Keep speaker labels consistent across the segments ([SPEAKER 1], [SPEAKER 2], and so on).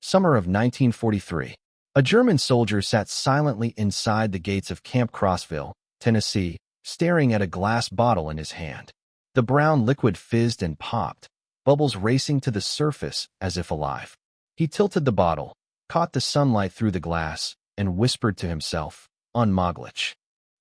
[SPEAKER 1] Summer of 1943. A German soldier sat silently inside the gates of Camp Crossville, Tennessee, staring at a glass bottle in his hand. The brown liquid fizzed and popped, bubbles racing to the surface as if alive. He tilted the bottle, caught the sunlight through the glass, and whispered to himself, "Unmöglich."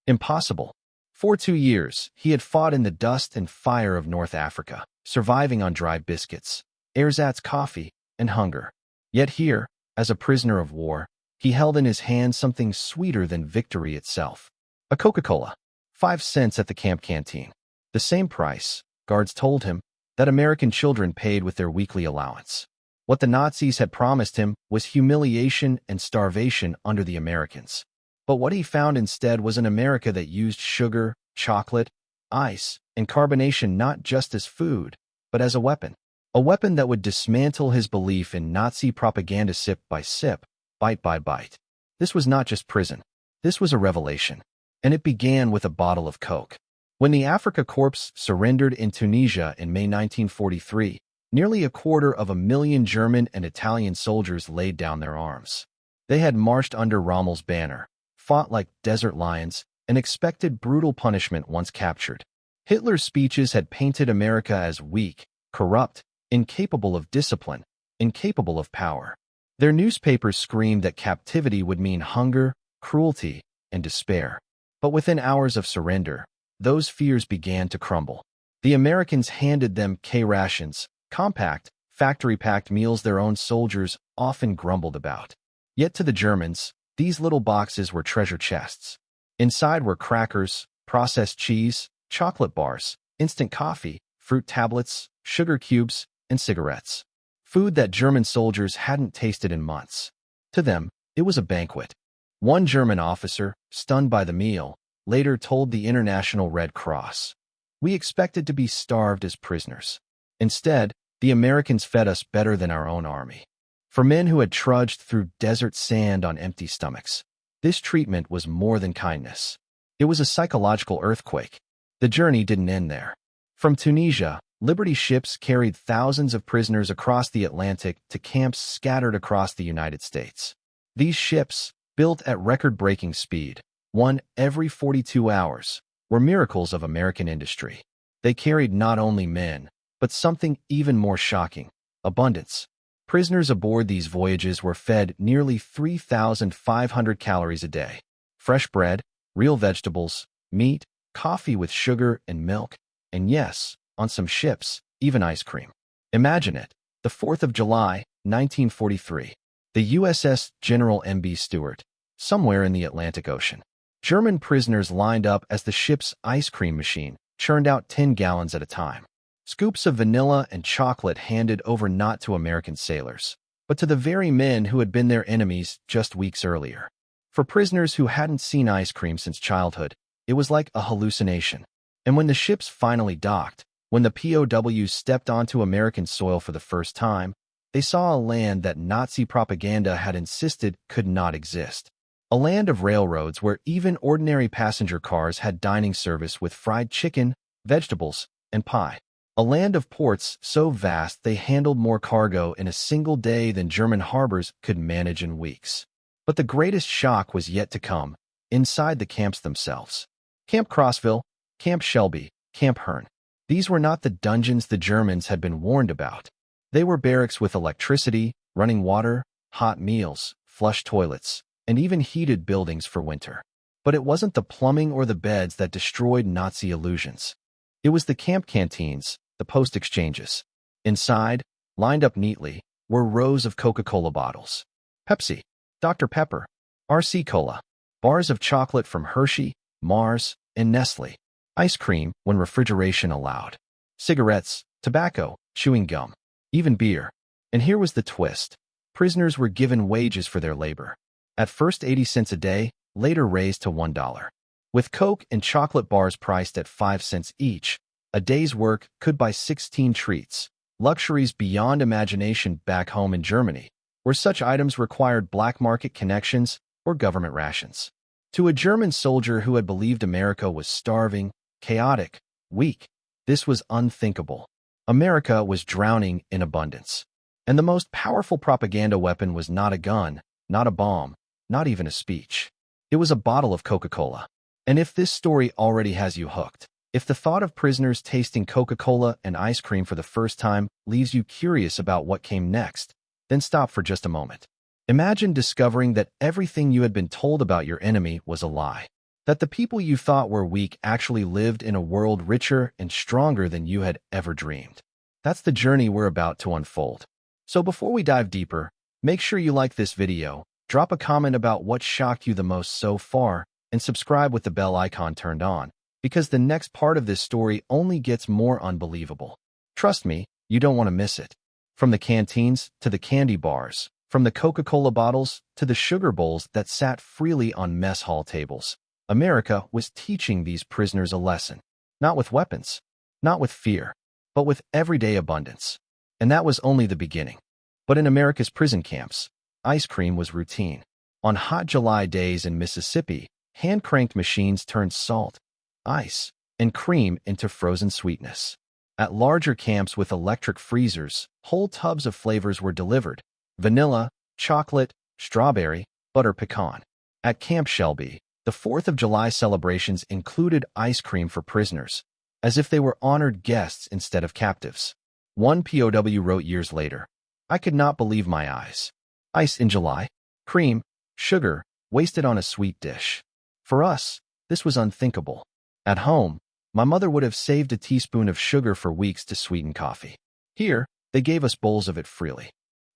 [SPEAKER 1] Impossible. For 2 years, he had fought in the dust and fire of North Africa, surviving on dry biscuits, ersatz coffee, and hunger. Yet here, as a prisoner of war, he held in his hand something sweeter than victory itself. A Coca-Cola. 5 cents at the camp canteen. The same price, guards told him, that American children paid with their weekly allowance. What the Nazis had promised him was humiliation and starvation under the Americans. But what he found instead was an America that used sugar, chocolate, ice, and carbonation not just as food, but as a weapon. A weapon that would dismantle his belief in Nazi propaganda sip by sip, bite by bite. This was not just prison. This was a revelation. And it began with a bottle of Coke. When the Afrika Korps surrendered in Tunisia in May 1943, nearly 250,000 German and Italian soldiers laid down their arms. They had marched under Rommel's banner, fought like desert lions, and expected brutal punishment once captured. Hitler's speeches had painted America as weak, corrupt, incapable of discipline, incapable of power. Their newspapers screamed that captivity would mean hunger, cruelty, and despair. But within hours of surrender, those fears began to crumble. The Americans handed them K-rations, compact, factory-packed meals their own soldiers often grumbled about. Yet to the Germans, these little boxes were treasure chests. Inside were crackers, processed cheese, chocolate bars, instant coffee, fruit tablets, sugar cubes, and cigarettes. Food that German soldiers hadn't tasted in months. To them, it was a banquet. One German officer, stunned by the meal, later told the International Red Cross, "We expected to be starved as prisoners. Instead, the Americans fed us better than our own army." For men who had trudged through desert sand on empty stomachs, this treatment was more than kindness. It was a psychological earthquake. The journey didn't end there. From Tunisia, Liberty ships carried thousands of prisoners across the Atlantic to camps scattered across the United States. These ships, built at record-breaking speed, one every 42 hours, were miracles of American industry. They carried not only men, but something even more shocking: abundance. Prisoners aboard these voyages were fed nearly 3,500 calories a day. Fresh bread, real vegetables, meat, coffee with sugar and milk, and yes, on some ships, even ice cream. Imagine it, the 4th of July, 1943. The USS General M.B. Stewart, somewhere in the Atlantic Ocean. German prisoners lined up as the ship's ice cream machine churned out 10 gallons at a time. Scoops of vanilla and chocolate handed over not to American sailors, but to the very men who had been their enemies just weeks earlier. For prisoners who hadn't seen ice cream since childhood, it was like a hallucination. And when the ships finally docked, when the POWs stepped onto American soil for the first time, they saw a land that Nazi propaganda had insisted could not exist. A land of railroads where even ordinary passenger cars had dining service with fried chicken, vegetables, and pie. A land of ports so vast they handled more cargo in a single day than German harbors could manage in weeks. But the greatest shock was yet to come, inside the camps themselves. Camp Crossville, Camp Shelby, Camp Hearn. These were not the dungeons the Germans had been warned about. They were barracks with electricity, running water, hot meals, flush toilets, and even heated buildings for winter. But it wasn't the plumbing or the beds that destroyed Nazi illusions. It was the camp canteens, the post exchanges. Inside, lined up neatly, were rows of Coca-Cola bottles. Pepsi, Dr. Pepper, RC Cola, bars of chocolate from Hershey, Mars, and Nestle, ice cream when refrigeration allowed, cigarettes, tobacco, chewing gum, even beer. And here was the twist. Prisoners were given wages for their labor. At first 80 cents a day, later raised to $1. With Coke and chocolate bars priced at 5 cents each, a day's work could buy 16 treats, luxuries beyond imagination back home in Germany, where such items required black market connections or government rations. To a German soldier who had believed America was starving, chaotic, weak, this was unthinkable. America was drowning in abundance. And the most powerful propaganda weapon was not a gun, not a bomb, not even a speech. It was a bottle of Coca-Cola. And if this story already has you hooked, if the thought of prisoners tasting Coca-Cola and ice cream for the first time leaves you curious about what came next, then stop for just a moment. Imagine discovering that everything you had been told about your enemy was a lie. That the people you thought were weak actually lived in a world richer and stronger than you had ever dreamed. That's the journey we're about to unfold. So before we dive deeper, make sure you like this video, drop a comment about what shocked you the most so far, and subscribe with the bell icon turned on, because the next part of this story only gets more unbelievable. Trust me, you don't want to miss it. From the canteens to the candy bars, from the Coca-Cola bottles to the sugar bowls that sat freely on mess hall tables, America was teaching these prisoners a lesson. Not with weapons, not with fear, but with everyday abundance. And that was only the beginning. But in America's prison camps, ice cream was routine. On hot July days in Mississippi, hand-cranked machines turned salt, ice, and cream into frozen sweetness. At larger camps with electric freezers, whole tubs of flavors were delivered: vanilla, chocolate, strawberry, butter pecan. At Camp Shelby, the 4th of July celebrations included ice cream for prisoners, as if they were honored guests instead of captives. One POW wrote years later, "I could not believe my eyes. Ice in July, cream, sugar, wasted on a sweet dish. For us, this was unthinkable. At home, my mother would have saved a teaspoon of sugar for weeks to sweeten coffee. Here, they gave us bowls of it freely."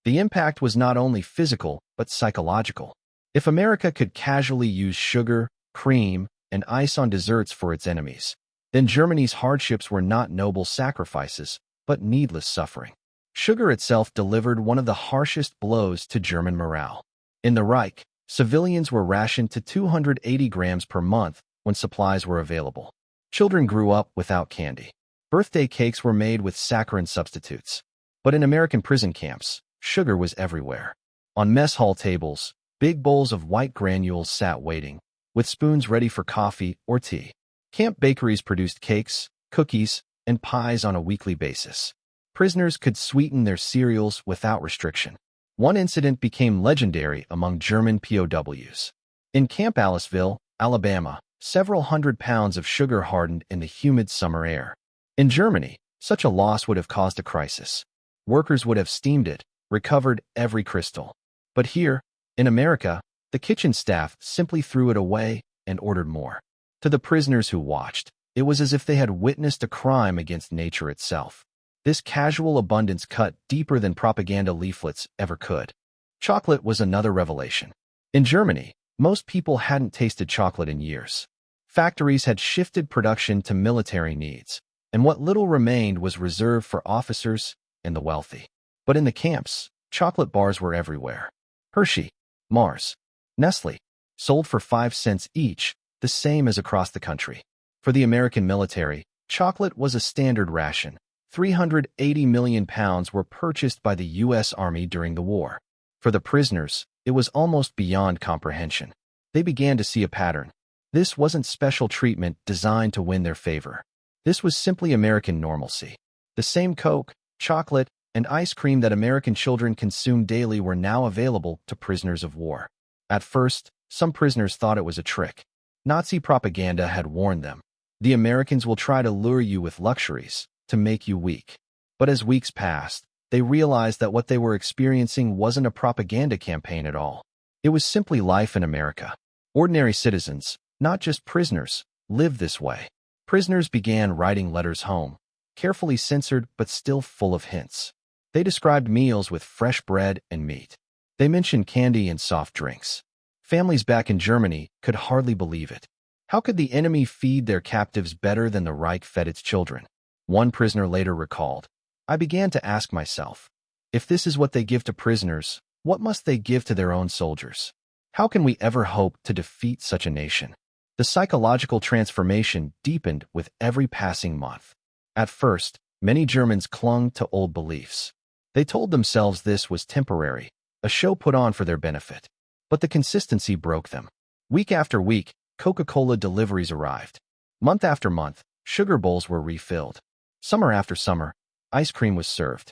[SPEAKER 1] The impact was not only physical, but psychological. If America could casually use sugar, cream, and ice on desserts for its enemies, then Germany's hardships were not noble sacrifices, but needless suffering. Sugar itself delivered one of the harshest blows to German morale. In the Reich, civilians were rationed to 280 grams per month when supplies were available. Children grew up without candy. Birthday cakes were made with saccharine substitutes. But in American prison camps, sugar was everywhere. On mess hall tables, big bowls of white granules sat waiting, with spoons ready for coffee or tea. Camp bakeries produced cakes, cookies, and pies on a weekly basis. Prisoners could sweeten their cereals without restriction. One incident became legendary among German POWs. In Camp Aliceville, Alabama, several hundred pounds of sugar hardened in the humid summer air. In Germany, such a loss would have caused a crisis. Workers would have steamed it, recovered every crystal. But here, in America, the kitchen staff simply threw it away and ordered more. To the prisoners who watched, it was as if they had witnessed a crime against nature itself. This casual abundance cut deeper than propaganda leaflets ever could. Chocolate was another revelation. In Germany, most people hadn't tasted chocolate in years. Factories had shifted production to military needs, and what little remained was reserved for officers and the wealthy. But in the camps, chocolate bars were everywhere. Hershey, Mars, Nestle, sold for 5 cents each, the same as across the country. For the American military, chocolate was a standard ration. 380 million pounds were purchased by the U.S. Army during the war. For the prisoners, it was almost beyond comprehension. They began to see a pattern. This wasn't special treatment designed to win their favor. This was simply American normalcy. The same Coke, chocolate, and ice cream that American children consumed daily were now available to prisoners of war. At first, some prisoners thought it was a trick. Nazi propaganda had warned them. The Americans will try to lure you with luxuries, to make you weak. But as weeks passed, they realized that what they were experiencing wasn't a propaganda campaign at all. It was simply life in America. Ordinary citizens, not just prisoners, lived this way. Prisoners began writing letters home, carefully censored but still full of hints. They described meals with fresh bread and meat. They mentioned candy and soft drinks. Families back in Germany could hardly believe it. How could the enemy feed their captives better than the Reich fed its children? One prisoner later recalled, "I began to ask myself, if this is what they give to prisoners, what must they give to their own soldiers? How can we ever hope to defeat such a nation?" The psychological transformation deepened with every passing month. At first, many Germans clung to old beliefs. They told themselves this was temporary, a show put on for their benefit. But the consistency broke them. Week after week, Coca-Cola deliveries arrived. Month after month, sugar bowls were refilled. Summer after summer, ice cream was served.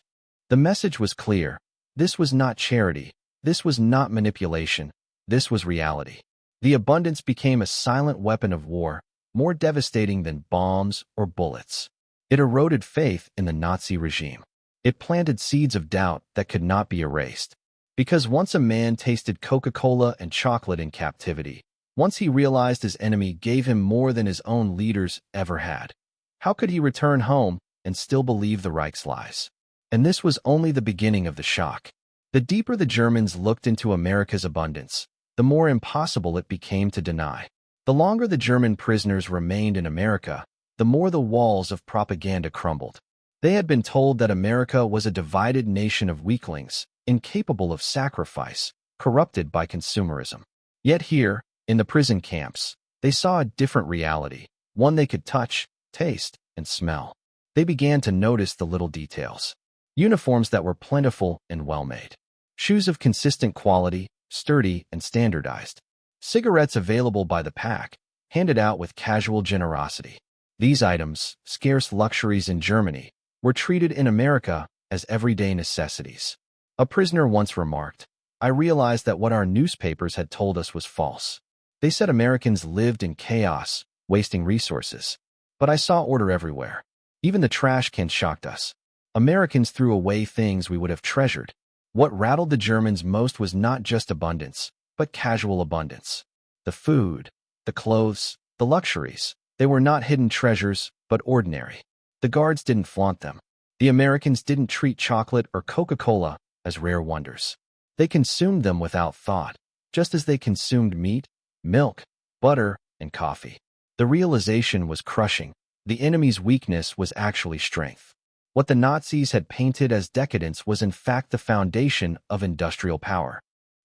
[SPEAKER 1] The message was clear: This was not charity. This was not manipulation. This was reality. The abundance became a silent weapon of war, more devastating than bombs or bullets. It eroded faith in the Nazi regime. It planted seeds of doubt that could not be erased. Because once a man tasted Coca-Cola and chocolate in captivity, once he realized his enemy gave him more than his own leaders ever had, how could he return home and still believe the Reich's lies? And this was only the beginning of the shock. The deeper the Germans looked into America's abundance, the more impossible it became to deny. The longer the German prisoners remained in America, the more the walls of propaganda crumbled. They had been told that America was a divided nation of weaklings, incapable of sacrifice, corrupted by consumerism. Yet here, in the prison camps, they saw a different reality, one they could touch, taste, and smell. They began to notice the little details. Uniforms that were plentiful and well-made. Shoes of consistent quality, sturdy and standardized. Cigarettes available by the pack, handed out with casual generosity. These items, scarce luxuries in Germany, were treated in America as everyday necessities. A prisoner once remarked, "I realized that what our newspapers had told us was false. They said Americans lived in chaos, wasting resources. But I saw order everywhere. Even the trash can shocked us. Americans threw away things we would have treasured." What rattled the Germans most was not just abundance, but casual abundance. The food, the clothes, the luxuries. They were not hidden treasures, but ordinary. The guards didn't flaunt them. The Americans didn't treat chocolate or Coca-Cola as rare wonders. They consumed them without thought, just as they consumed meat, milk, butter, and coffee. The realization was crushing. The enemy's weakness was actually strength. What the Nazis had painted as decadence was in fact the foundation of industrial power.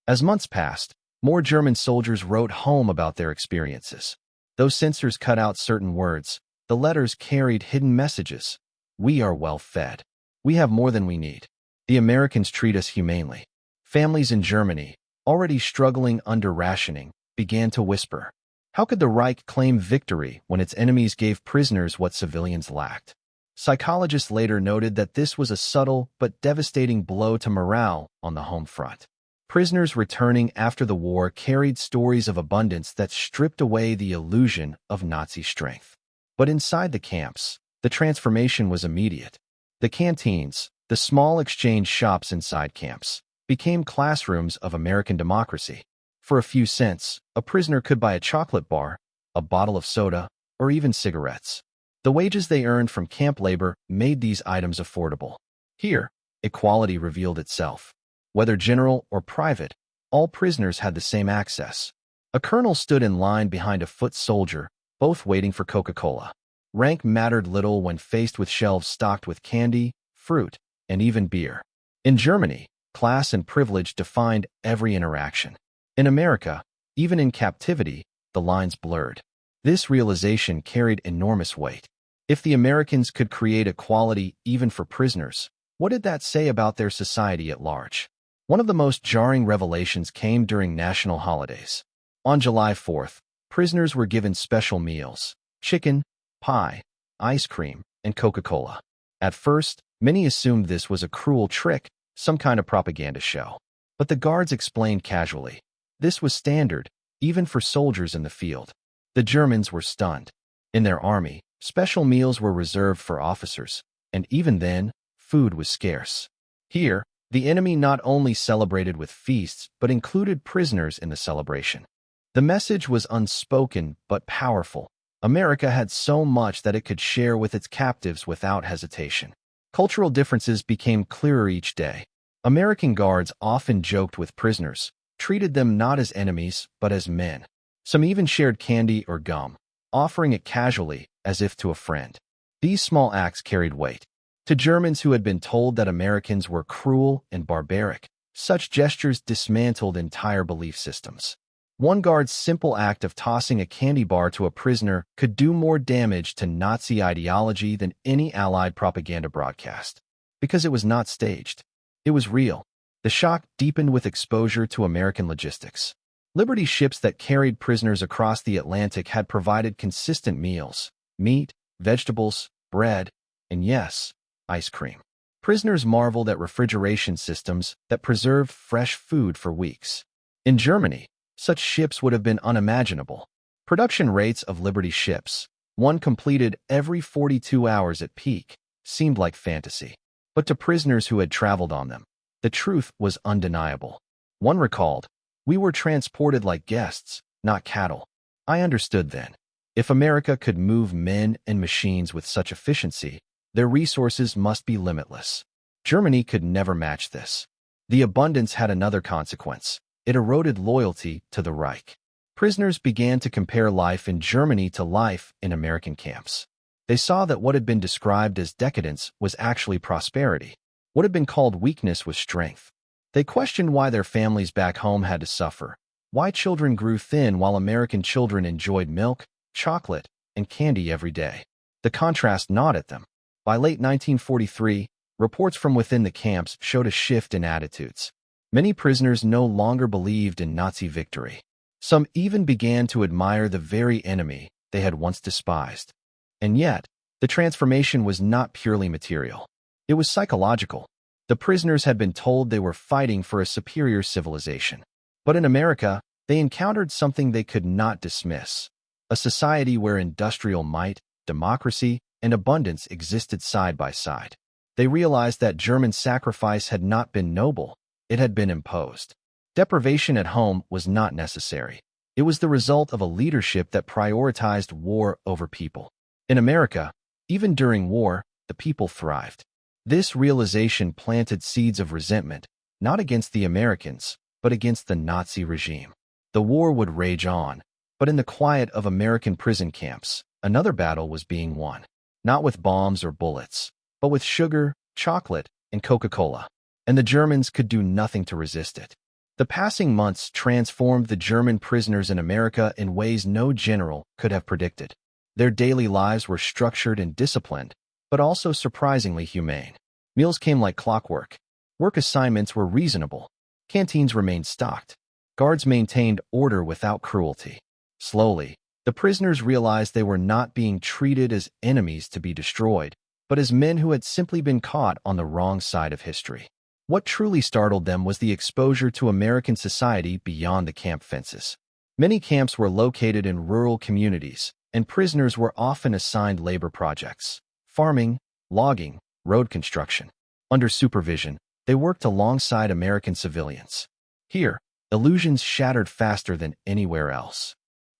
[SPEAKER 1] As months passed, more German soldiers wrote home about their experiences. Though censors cut out certain words, the letters carried hidden messages. We are well fed. We have more than we need. The Americans treat us humanely. Families in Germany, already struggling under rationing, began to whisper. How could the Reich claim victory when its enemies gave prisoners what civilians lacked? Psychologists later noted that this was a subtle but devastating blow to morale on the home front. Prisoners returning after the war carried stories of abundance that stripped away the illusion of Nazi strength. But inside the camps, the transformation was immediate. The canteens, the small exchange shops inside camps, became classrooms of American democracy. For a few cents, a prisoner could buy a chocolate bar, a bottle of soda, or even cigarettes. The wages they earned from camp labor made these items affordable. Here, equality revealed itself. Whether general or private, all prisoners had the same access. A colonel stood in line behind a foot soldier, both waiting for Coca-Cola. Rank mattered little when faced with shelves stocked with candy, fruit, and even beer. In Germany, class and privilege defined every interaction. In America, even in captivity, the lines blurred. This realization carried enormous weight. If the Americans could create equality even for prisoners, what did that say about their society at large? One of the most jarring revelations came during national holidays. On July 4th, prisoners were given special meals: chicken, pie, ice cream, and Coca-Cola. At first, many assumed this was a cruel trick, some kind of propaganda show. But the guards explained casually. This was standard, even for soldiers in the field. The Germans were stunned. In their army, special meals were reserved for officers, and even then, food was scarce. Here, the enemy not only celebrated with feasts but included prisoners in the celebration. The message was unspoken but powerful. America had so much that it could share with its captives without hesitation. Cultural differences became clearer each day. American guards often joked with prisoners, treated them not as enemies but as men. Some even shared candy or gum, offering it casually, as if to a friend. These small acts carried weight. To Germans who had been told that Americans were cruel and barbaric, such gestures dismantled entire belief systems. One guard's simple act of tossing a candy bar to a prisoner could do more damage to Nazi ideology than any Allied propaganda broadcast. Because it was not staged. It was real. The shock deepened with exposure to American logistics. Liberty ships that carried prisoners across the Atlantic had provided consistent meals: meat, vegetables, bread, and yes, ice cream. Prisoners marveled at refrigeration systems that preserved fresh food for weeks. In Germany, such ships would have been unimaginable. Production rates of Liberty ships, one completed every 42 hours at peak, seemed like fantasy. But to prisoners who had traveled on them, the truth was undeniable. One recalled, "We were transported like guests, not cattle." I understood then. If America could move men and machines with such efficiency, their resources must be limitless. Germany could never match this. The abundance had another consequence. It eroded loyalty to the Reich. Prisoners began to compare life in Germany to life in American camps. They saw that what had been described as decadence was actually prosperity. What had been called weakness was strength. They questioned why their families back home had to suffer, why children grew thin while American children enjoyed milk, chocolate, and candy every day. The contrast gnawed at them. By late 1943, reports from within the camps showed a shift in attitudes. Many prisoners no longer believed in Nazi victory. Some even began to admire the very enemy they had once despised. And yet, the transformation was not purely material. It was psychological. The prisoners had been told they were fighting for a superior civilization. But in America, they encountered something they could not dismiss: a society where industrial might, democracy, and abundance existed side by side. They realized that German sacrifice had not been noble, it had been imposed. Deprivation at home was not necessary. It was the result of a leadership that prioritized war over people. In America, even during war, the people thrived. This realization planted seeds of resentment, not against the Americans, but against the Nazi regime. The war would rage on, but in the quiet of American prison camps, another battle was being won. Not with bombs or bullets, but with sugar, chocolate, and Coca-Cola. And the Germans could do nothing to resist it. The passing months transformed the German prisoners in America in ways no general could have predicted. Their daily lives were structured and disciplined, but also surprisingly humane. Meals came like clockwork. Work assignments were reasonable. Canteens remained stocked. Guards maintained order without cruelty. Slowly, the prisoners realized they were not being treated as enemies to be destroyed, but as men who had simply been caught on the wrong side of history. What truly startled them was the exposure to American society beyond the camp fences. Many camps were located in rural communities, and prisoners were often assigned labor projects: farming, logging, road construction. Under supervision, they worked alongside American civilians. Here, illusions shattered faster than anywhere else.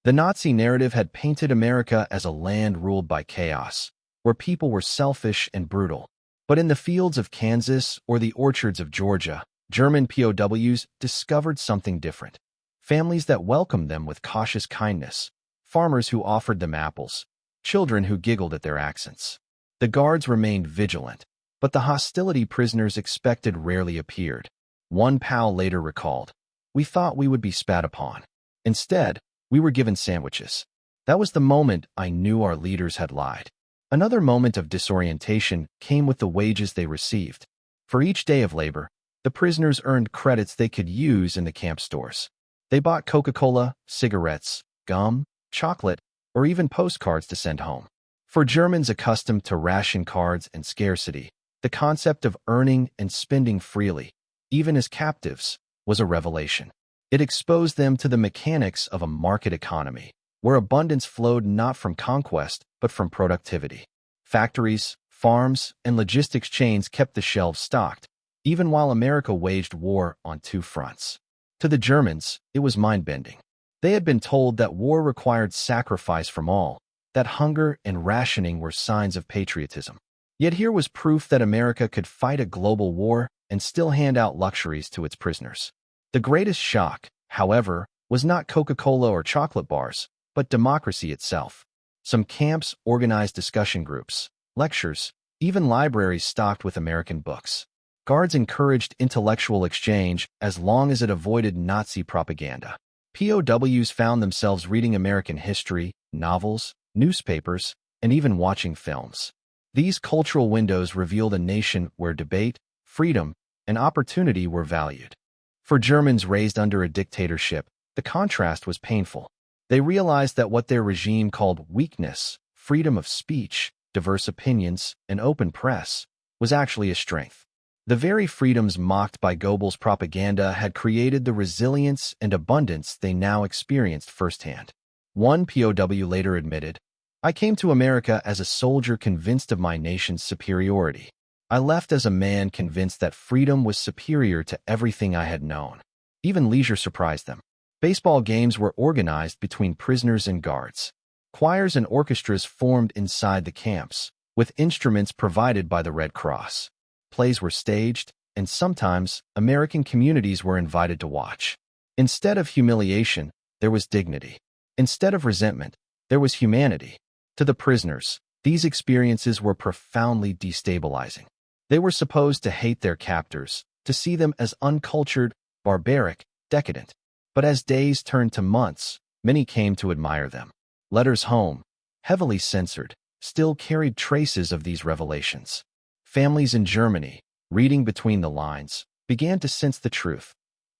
[SPEAKER 1] The Nazi narrative had painted America as a land ruled by chaos, where people were selfish and brutal. But in the fields of Kansas or the orchards of Georgia, German POWs discovered something different. Families that welcomed them with cautious kindness, farmers who offered them apples, children who giggled at their accents. The guards remained vigilant, but the hostility prisoners expected rarely appeared. One POW later recalled, "We thought we would be spat upon. Instead, we were given sandwiches. That was the moment I knew our leaders had lied." Another moment of disorientation came with the wages they received. For each day of labor, the prisoners earned credits they could use in the camp stores. They bought Coca-Cola, cigarettes, gum, chocolate, or even postcards to send home. For Germans accustomed to ration cards and scarcity, the concept of earning and spending freely, even as captives, was a revelation. It exposed them to the mechanics of a market economy, where abundance flowed not from conquest, but from productivity. Factories, farms, and logistics chains kept the shelves stocked, even while America waged war on two fronts. To the Germans, it was mind-bending. They had been told that war required sacrifice from all, that hunger and rationing were signs of patriotism. Yet here was proof that America could fight a global war and still hand out luxuries to its prisoners. The greatest shock, however, was not Coca-Cola or chocolate bars, but democracy itself. Some camps organized discussion groups, lectures, even libraries stocked with American books. Guards encouraged intellectual exchange as long as it avoided Nazi propaganda. POWs found themselves reading American history, novels, newspapers, and even watching films. These cultural windows revealed a nation where debate, freedom, and opportunity were valued. For Germans raised under a dictatorship, the contrast was painful. They realized that what their regime called weakness, freedom of speech, diverse opinions, and open press, was actually a strength. The very freedoms mocked by Goebbels' propaganda had created the resilience and abundance they now experienced firsthand. One POW later admitted, "I came to America as a soldier convinced of my nation's superiority. I left as a man convinced that freedom was superior to everything I had known." Even leisure surprised them. Baseball games were organized between prisoners and guards. Choirs and orchestras formed inside the camps, with instruments provided by the Red Cross. Plays were staged, and sometimes American communities were invited to watch. Instead of humiliation, there was dignity. Instead of resentment, there was humanity. To the prisoners, these experiences were profoundly destabilizing. They were supposed to hate their captors, to see them as uncultured, barbaric, decadent. But as days turned to months, many came to admire them. Letters home, heavily censored, still carried traces of these revelations. Families in Germany, reading between the lines, began to sense the truth.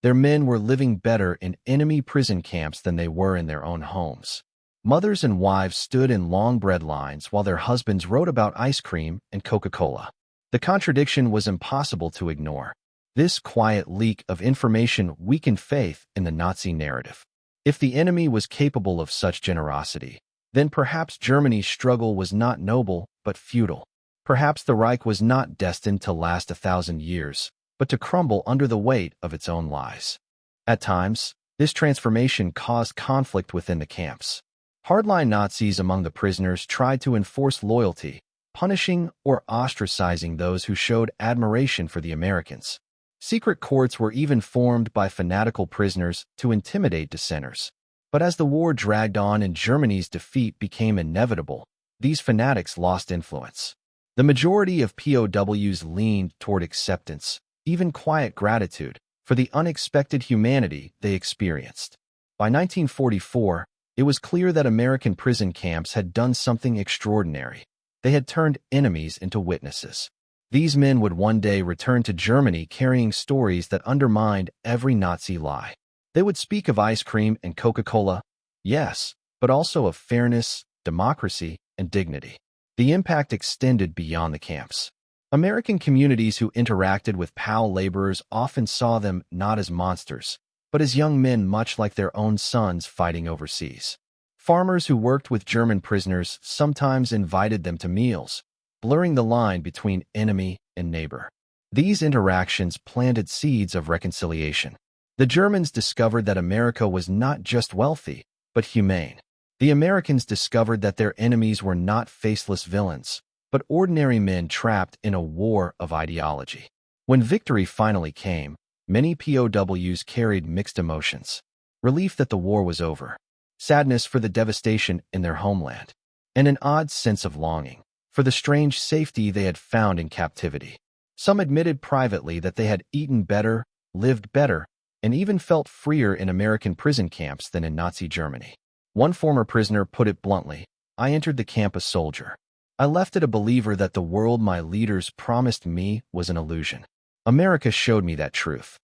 [SPEAKER 1] Their men were living better in enemy prison camps than they were in their own homes. Mothers and wives stood in long bread lines while their husbands wrote about ice cream and Coca-Cola. The contradiction was impossible to ignore. This quiet leak of information weakened faith in the Nazi narrative. If the enemy was capable of such generosity, then perhaps Germany's struggle was not noble but futile. Perhaps the Reich was not destined to last 1,000 years, but to crumble under the weight of its own lies. At times, this transformation caused conflict within the camps. Hardline Nazis among the prisoners tried to enforce loyalty, punishing or ostracizing those who showed admiration for the Americans. Secret courts were even formed by fanatical prisoners to intimidate dissenters. But as the war dragged on and Germany's defeat became inevitable, these fanatics lost influence. The majority of POWs leaned toward acceptance, even quiet gratitude, for the unexpected humanity they experienced. By 1944, it was clear that American prison camps had done something extraordinary. They had turned enemies into witnesses. These men would one day return to Germany carrying stories that undermined every Nazi lie. They would speak of ice cream and Coca-Cola, yes, but also of fairness, democracy, and dignity. The impact extended beyond the camps. American communities who interacted with POW laborers often saw them not as monsters, but as young men much like their own sons fighting overseas. Farmers who worked with German prisoners sometimes invited them to meals, blurring the line between enemy and neighbor. These interactions planted seeds of reconciliation. The Germans discovered that America was not just wealthy, but humane. The Americans discovered that their enemies were not faceless villains, but ordinary men trapped in a war of ideology. When victory finally came, many POWs carried mixed emotions. Relief that the war was over, sadness for the devastation in their homeland, and an odd sense of longing for the strange safety they had found in captivity. Some admitted privately that they had eaten better, lived better, and even felt freer in American prison camps than in Nazi Germany. One former prisoner put it bluntly, "I entered the camp a soldier. I left it a believer that the world my leaders promised me was an illusion. America showed me that truth."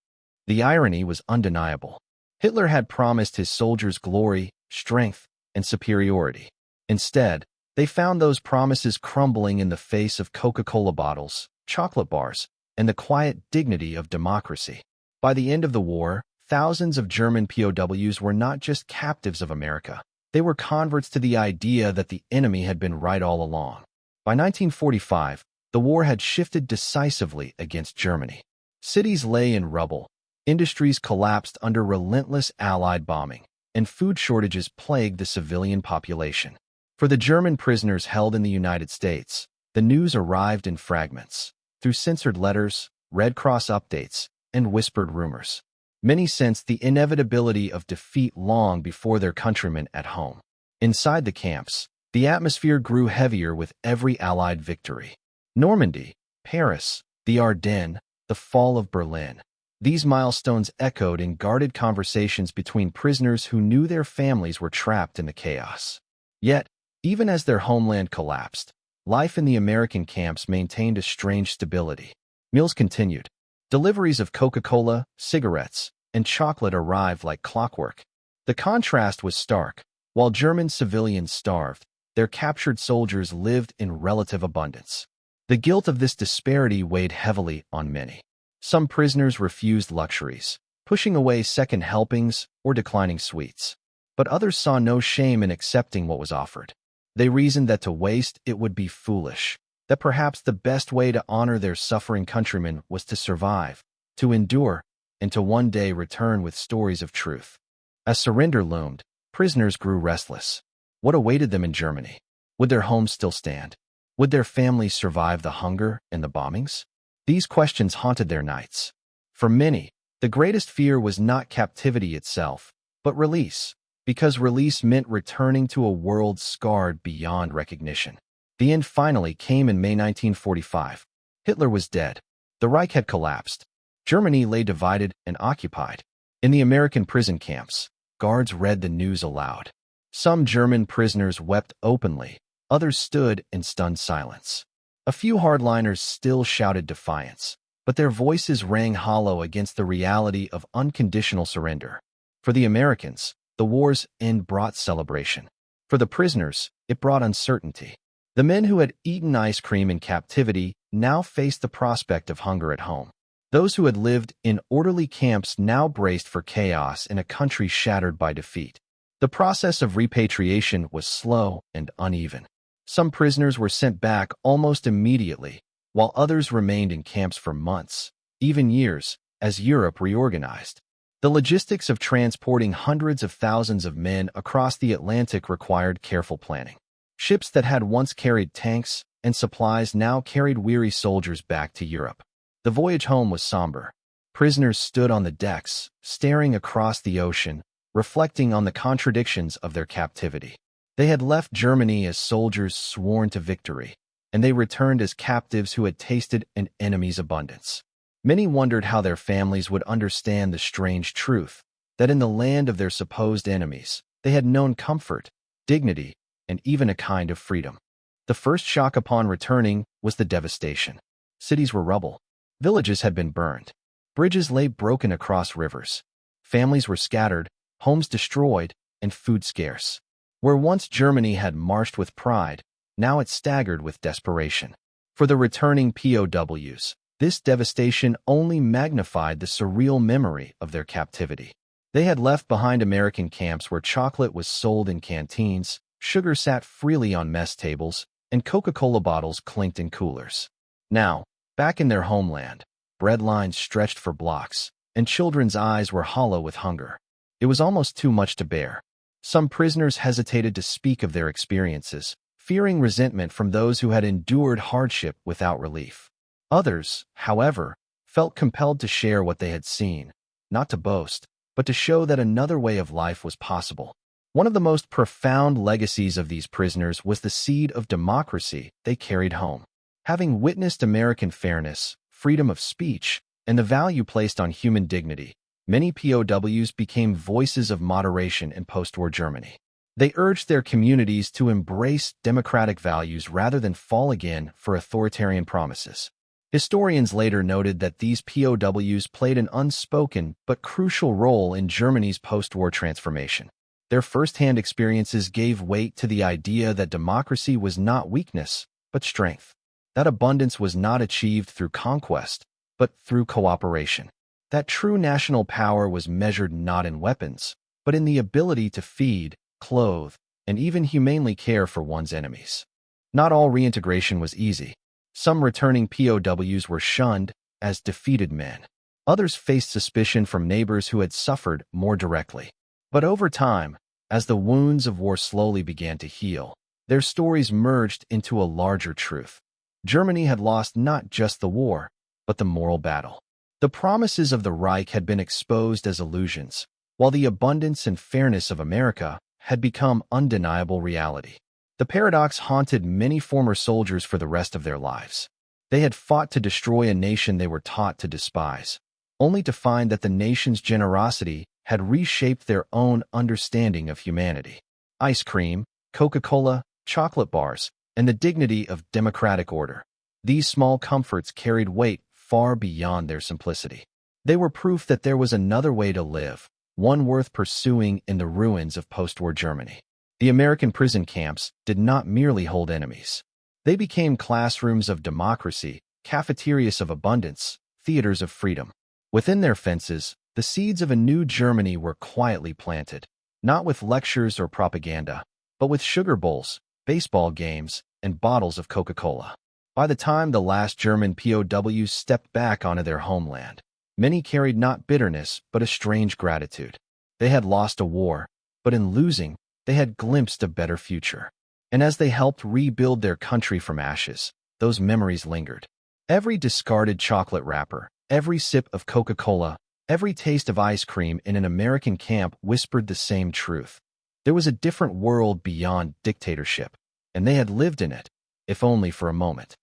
[SPEAKER 1] The irony was undeniable. Hitler had promised his soldiers glory, strength, and superiority. Instead, they found those promises crumbling in the face of Coca-Cola bottles, chocolate bars, and the quiet dignity of democracy. By the end of the war, thousands of German POWs were not just captives of America. They were converts to the idea that the enemy had been right all along. By 1945, the war had shifted decisively against Germany. Cities lay in rubble, industries collapsed under relentless Allied bombing, and food shortages plagued the civilian population. For the German prisoners held in the United States, the news arrived in fragments, through censored letters, Red Cross updates, and whispered rumors. Many sensed the inevitability of defeat long before their countrymen at home. Inside the camps, the atmosphere grew heavier with every Allied victory. Normandy, Paris, the Ardennes, the fall of Berlin. These milestones echoed in guarded conversations between prisoners who knew their families were trapped in the chaos. Yet, even as their homeland collapsed, life in the American camps maintained a strange stability. Meals continued. Deliveries of Coca-Cola, cigarettes, and chocolate arrived like clockwork. The contrast was stark. While German civilians starved, their captured soldiers lived in relative abundance. The guilt of this disparity weighed heavily on many. Some prisoners refused luxuries, pushing away second helpings or declining sweets. But others saw no shame in accepting what was offered. They reasoned that to waste it would be foolish, that perhaps the best way to honor their suffering countrymen was to survive, to endure, and to one day return with stories of truth. As surrender loomed, prisoners grew restless. What awaited them in Germany? Would their homes still stand? Would their families survive the hunger and the bombings? These questions haunted their nights. For many, the greatest fear was not captivity itself, but release, because release meant returning to a world scarred beyond recognition. The end finally came in May 1945. Hitler was dead. The Reich had collapsed. Germany lay divided and occupied. In the American prison camps, guards read the news aloud. Some German prisoners wept openly. Others stood in stunned silence. A few hardliners still shouted defiance, but their voices rang hollow against the reality of unconditional surrender. For the Americans, the war's end brought celebration. For the prisoners, it brought uncertainty. The men who had eaten ice cream in captivity now faced the prospect of hunger at home. Those who had lived in orderly camps now braced for chaos in a country shattered by defeat. The process of repatriation was slow and uneven. Some prisoners were sent back almost immediately, while others remained in camps for months, even years, as Europe reorganized. The logistics of transporting hundreds of thousands of men across the Atlantic required careful planning. Ships that had once carried tanks and supplies now carried weary soldiers back to Europe. The voyage home was somber. Prisoners stood on the decks, staring across the ocean, reflecting on the contradictions of their captivity. They had left Germany as soldiers sworn to victory, and they returned as captives who had tasted an enemy's abundance. Many wondered how their families would understand the strange truth that in the land of their supposed enemies, they had known comfort, dignity, and even a kind of freedom. The first shock upon returning was the devastation. Cities were rubble. Villages had been burned. Bridges lay broken across rivers. Families were scattered, homes destroyed, and food scarce. Where once Germany had marched with pride, now it staggered with desperation. For the returning POWs, this devastation only magnified the surreal memory of their captivity. They had left behind American camps where chocolate was sold in canteens, sugar sat freely on mess tables, and Coca-Cola bottles clinked in coolers. Now, back in their homeland, bread lines stretched for blocks, and children's eyes were hollow with hunger. It was almost too much to bear. Some prisoners hesitated to speak of their experiences, fearing resentment from those who had endured hardship without relief. Others, however, felt compelled to share what they had seen, not to boast, but to show that another way of life was possible. One of the most profound legacies of these prisoners was the seed of democracy they carried home. Having witnessed American fairness, freedom of speech, and the value placed on human dignity, many POWs became voices of moderation in post-war Germany. They urged their communities to embrace democratic values rather than fall again for authoritarian promises. Historians later noted that these POWs played an unspoken but crucial role in Germany's post-war transformation. Their first-hand experiences gave weight to the idea that democracy was not weakness, but strength. That abundance was not achieved through conquest, but through cooperation. That true national power was measured not in weapons, but in the ability to feed, clothe, and even humanely care for one's enemies. Not all reintegration was easy. Some returning POWs were shunned as defeated men. Others faced suspicion from neighbors who had suffered more directly. But over time, as the wounds of war slowly began to heal, their stories merged into a larger truth. Germany had lost not just the war, but the moral battle. The promises of the Reich had been exposed as illusions, while the abundance and fairness of America had become undeniable reality. The paradox haunted many former soldiers for the rest of their lives. They had fought to destroy a nation they were taught to despise, only to find that the nation's generosity had reshaped their own understanding of humanity. Ice cream, Coca-Cola, chocolate bars, and the dignity of democratic order. These small comforts carried weight far beyond their simplicity. They were proof that there was another way to live, one worth pursuing in the ruins of post-war Germany. The American prison camps did not merely hold enemies. They became classrooms of democracy, cafeterias of abundance, theaters of freedom. Within their fences, the seeds of a new Germany were quietly planted, not with lectures or propaganda, but with sugar bowls, baseball games, and bottles of Coca-Cola. By the time the last German POWs stepped back onto their homeland, many carried not bitterness but a strange gratitude. They had lost a war, but in losing, they had glimpsed a better future. And as they helped rebuild their country from ashes, those memories lingered. Every discarded chocolate wrapper, every sip of Coca-Cola, every taste of ice cream in an American camp whispered the same truth. There was a different world beyond dictatorship, and they had lived in it, if only for a moment.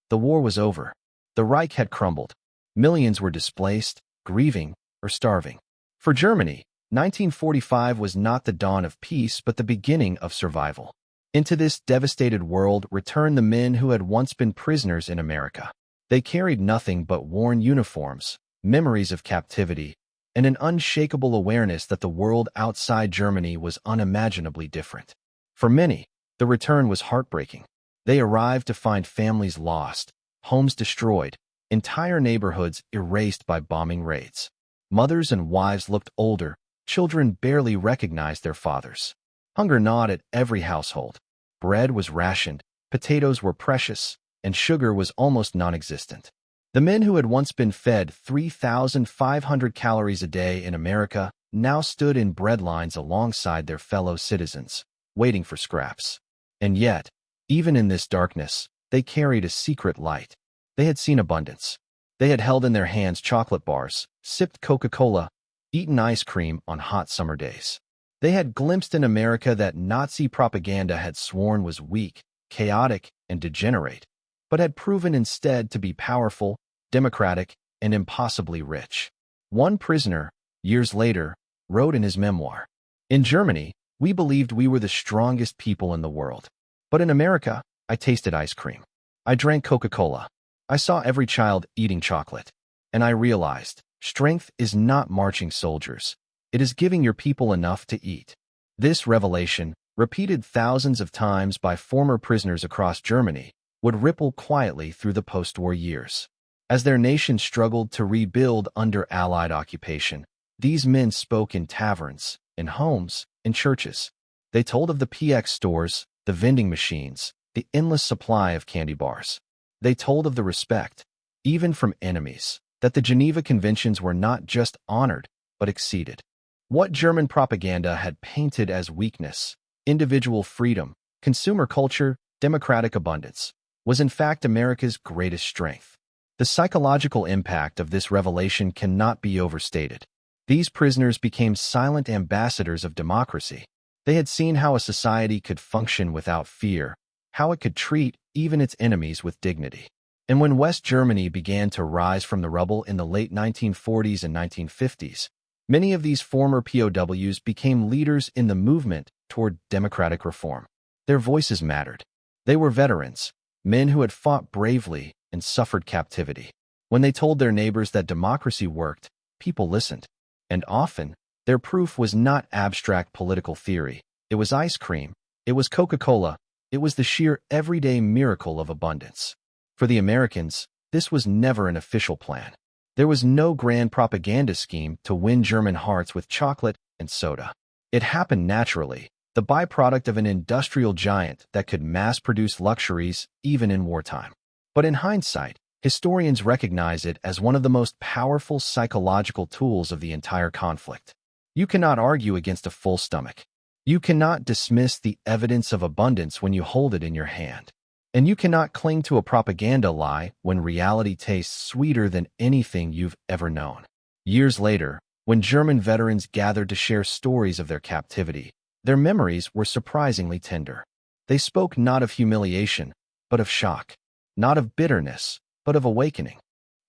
[SPEAKER 1] The war was over. The Reich had crumbled. Millions were displaced, grieving, or starving. For Germany, 1945 was not the dawn of peace but the beginning of survival. Into this devastated world returned the men who had once been prisoners in America. They carried nothing but worn uniforms, memories of captivity, and an unshakable awareness that the world outside Germany was unimaginably different. For many, the return was heartbreaking. They arrived to find families lost, homes destroyed, entire neighborhoods erased by bombing raids. Mothers and wives looked older, children barely recognized their fathers. Hunger gnawed at every household. Bread was rationed, potatoes were precious, and sugar was almost non-existent. The men who had once been fed 3,500 calories a day in America now stood in bread lines alongside their fellow citizens, waiting for scraps. And yet, even in this darkness, they carried a secret light. They had seen abundance. They had held in their hands chocolate bars, sipped Coca-Cola, eaten ice cream on hot summer days. They had glimpsed an America that Nazi propaganda had sworn was weak, chaotic, and degenerate, but had proven instead to be powerful, democratic, and impossibly rich. One prisoner, years later, wrote in his memoir, "In Germany, we believed we were the strongest people in the world. But in America, I tasted ice cream. I drank Coca-Cola. I saw every child eating chocolate. And I realized, strength is not marching soldiers. It is giving your people enough to eat." This revelation, repeated thousands of times by former prisoners across Germany, would ripple quietly through the post-war years. As their nation struggled to rebuild under Allied occupation, these men spoke in taverns, in homes, in churches. They told of the PX stores, the vending machines, the endless supply of candy bars. They told of the respect, even from enemies, that the Geneva Conventions were not just honored, but exceeded. What German propaganda had painted as weakness, individual freedom, consumer culture, democratic abundance, was in fact America's greatest strength. The psychological impact of this revelation cannot be overstated. These prisoners became silent ambassadors of democracy. They had seen how a society could function without fear, how it could treat even its enemies with dignity. And when West Germany began to rise from the rubble in the late 1940s and 1950s, many of these former POWs became leaders in the movement toward democratic reform. Their voices mattered. They were veterans, men who had fought bravely and suffered captivity. When they told their neighbors that democracy worked, people listened. And often, their proof was not abstract political theory. It was ice cream. It was Coca-Cola. It was the sheer everyday miracle of abundance. For the Americans, this was never an official plan. There was no grand propaganda scheme to win German hearts with chocolate and soda. It happened naturally, the byproduct of an industrial giant that could mass-produce luxuries even in wartime. But in hindsight, historians recognize it as one of the most powerful psychological tools of the entire conflict. You cannot argue against a full stomach. You cannot dismiss the evidence of abundance when you hold it in your hand. And you cannot cling to a propaganda lie when reality tastes sweeter than anything you've ever known. Years later, when German veterans gathered to share stories of their captivity, their memories were surprisingly tender. They spoke not of humiliation, but of shock, not of bitterness, but of awakening.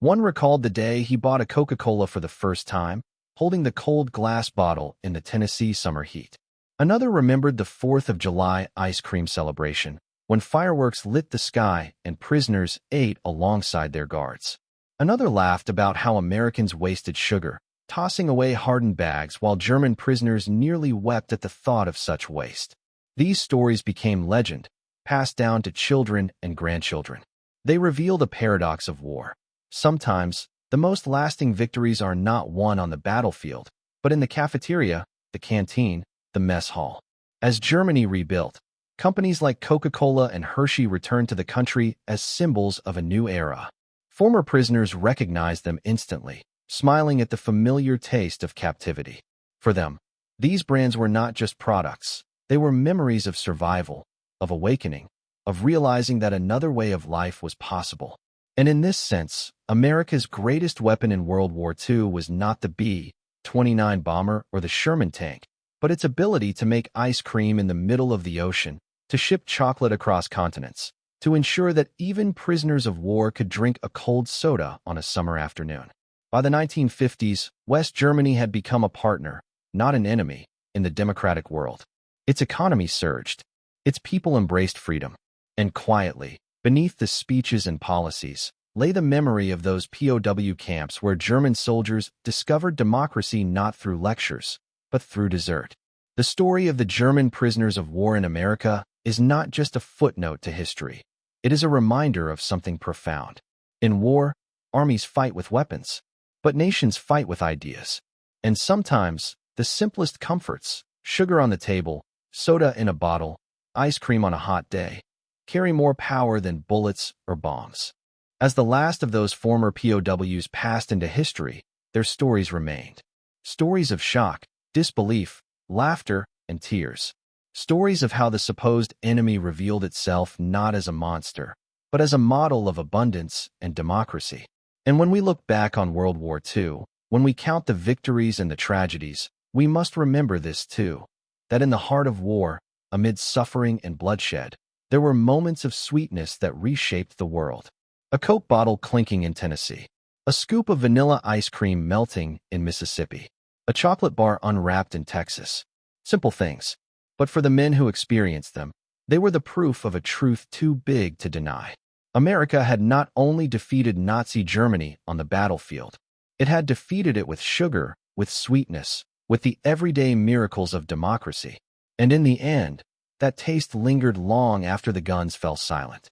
[SPEAKER 1] One recalled the day he bought a Coca-Cola for the first time, holding the cold glass bottle in the Tennessee summer heat. Another remembered the 4th of July ice cream celebration, when fireworks lit the sky and prisoners ate alongside their guards. Another laughed about how Americans wasted sugar, tossing away hardened bags while German prisoners nearly wept at the thought of such waste. These stories became legend, passed down to children and grandchildren. They reveal the paradox of war. Sometimes, the most lasting victories are not won on the battlefield, but in the cafeteria, the canteen, the mess hall. As Germany rebuilt, companies like Coca-Cola and Hershey returned to the country as symbols of a new era. Former prisoners recognized them instantly, smiling at the familiar taste of captivity. For them, these brands were not just products. They were memories of survival, of awakening, of realizing that another way of life was possible. And in this sense, America's greatest weapon in World War II was not the B-29 bomber or the Sherman tank, but its ability to make ice cream in the middle of the ocean, to ship chocolate across continents, to ensure that even prisoners of war could drink a cold soda on a summer afternoon. By the 1950s, West Germany had become a partner, not an enemy, in the democratic world. Its economy surged. Its people embraced freedom. And quietly, beneath the speeches and policies, lay the memory of those POW camps where German soldiers discovered democracy not through lectures, but through dessert. The story of the German prisoners of war in America is not just a footnote to history. It is a reminder of something profound. In war, armies fight with weapons, but nations fight with ideas. And sometimes, the simplest comforts, sugar on the table, soda in a bottle, ice cream on a hot day, carry more power than bullets or bombs. As the last of those former POWs passed into history, their stories remained. Stories of shock, disbelief, laughter, and tears. Stories of how the supposed enemy revealed itself not as a monster, but as a model of abundance and democracy. And when we look back on World War II, when we count the victories and the tragedies, we must remember this too, that in the heart of war, amid suffering and bloodshed, there were moments of sweetness that reshaped the world. A Coke bottle clinking in Tennessee, a scoop of vanilla ice cream melting in Mississippi, a chocolate bar unwrapped in Texas. Simple things, but for the men who experienced them, they were the proof of a truth too big to deny. America had not only defeated Nazi Germany on the battlefield, it had defeated it with sugar, with sweetness, with the everyday miracles of democracy. And in the end, that taste lingered long after the guns fell silent.